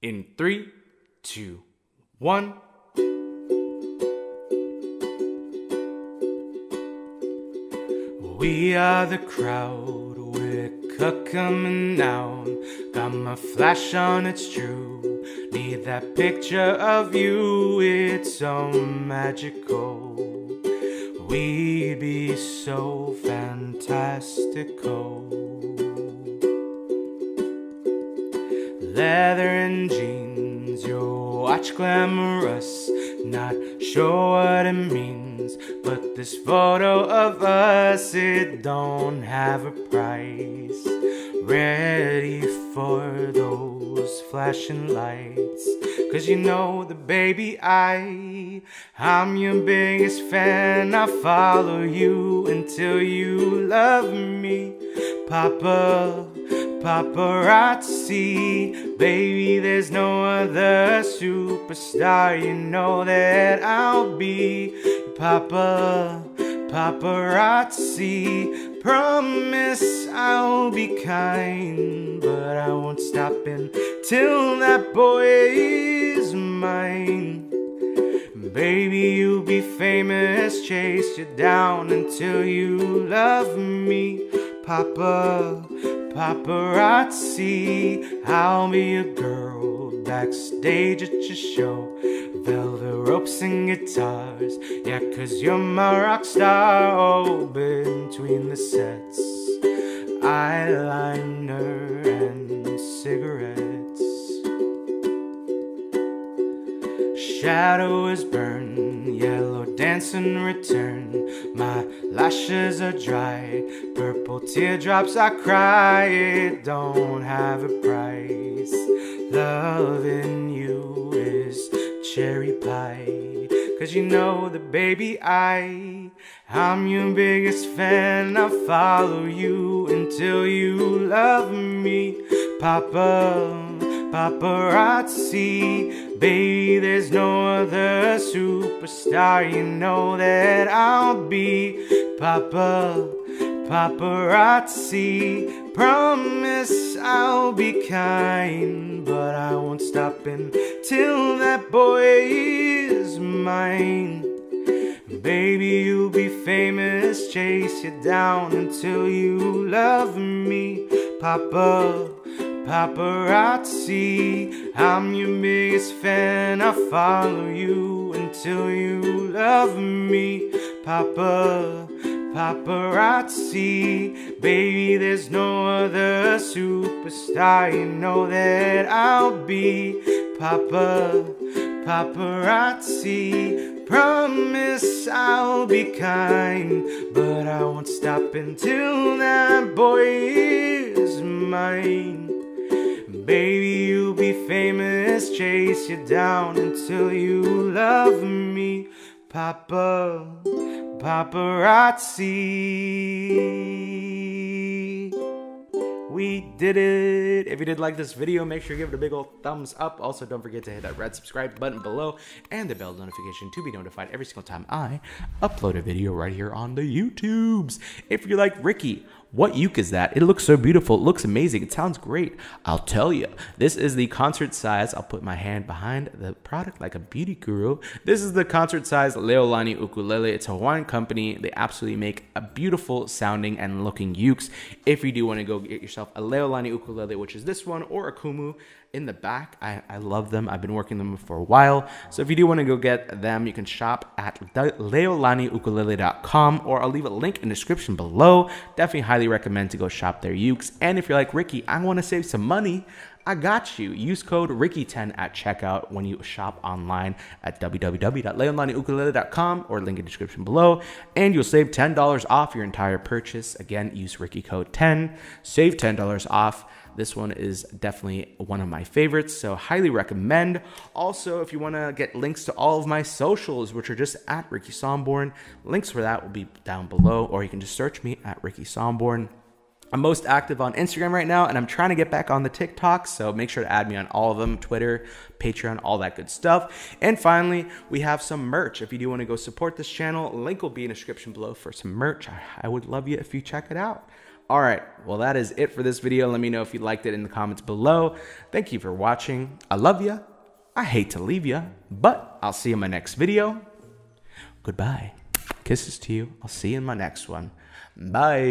In 3, 2, 1. We are the crowd, we're coming out. Got my flash on, it's true. Need that picture of you, it's so magical. We'd be so fantastical. Leather and jeans, your watch glamorous. Not sure what it means, but this photo of us, it don't have a price. Ready for those flashing lights, 'cause you know that baby I'm your biggest fan. I follow you until you love me. Paparazzi, baby, there's no other superstar. You know that I'll be paparazzi. Promise I'll be kind, but I won't stop until that boy is mine. Baby, you'll be famous, chase you down until you love me. Paparazzi, I'll be a girl backstage at your show. Velvet ropes and guitars, yeah, 'cause you're my rock star. Oh, between the sets, eyeliner and cigarettes. Shadow is burned, yellow dancing return. My lashes are dry, purple teardrops I cry. It don't have a price. Loving you is cherry pie, 'cause you know that baby I'm your biggest fan. I follow you until you love me. Paparazzi, baby, there's no other superstar. You know that I'll be paparazzi. Promise I'll be kind, but I won't stop until that boy is mine. Baby, you'll be famous, chase you down until you love me. Paparazzi, I'm your biggest fan. I follow you until you love me. Paparazzi, baby, there's no other superstar. You know that I'll be paparazzi. Promise I'll be kind, but I won't stop until that boy is mine. Baby, you'll be famous, chase you down until you love me. Paparazzi. We did it. If you did like this video, make sure you give it a big old thumbs up. Also, don't forget to hit that red subscribe button below and the bell notification to be notified every single time I upload a video right here on the YouTubes. If you're like, Ricky, what uke is that? It looks so beautiful. It looks amazing. It sounds great. I'll tell you. This is the concert size. I'll put my hand behind the product like a beauty guru. This is the concert size Leolani ukulele. It's a Hawaiian company. They absolutely make a beautiful sounding and looking ukes. If you do want to go get yourself a Leolani ukulele, which is this one, or a kumu in the back, I love them. I've been working them for a while. So if you do want to go get them, you can shop at leolaniukulele.com, or I'll leave a link in the description below. Definitely highly recommend to go shop their ukes. And if you're like, Ricky, I want to save some money, I got you. Use code Ricky10 at checkout when you shop online at www.leolaniukulele.com, or link in the description below, and you'll save $10 off your entire purchase. Again, use Ricky code 10, save $10 off. This one is definitely one of my favorites, so highly recommend. Also, if you want to get links to all of my socials, which are just at Ricky Somborn, links for that will be down below, or you can just search me at Ricky Somborn. I'm most active on Instagram right now, and I'm trying to get back on the TikTok, so make sure to add me on all of them, Twitter, Patreon, all that good stuff. And finally, we have some merch. If you do want to go support this channel, link will be in the description below for some merch. I would love you if you check it out. All right, well, that is it for this video. Let me know if you liked it in the comments below. Thank you for watching. I love you. I hate to leave you, but I'll see you in my next video. Goodbye. Kisses to you. I'll see you in my next one. Bye.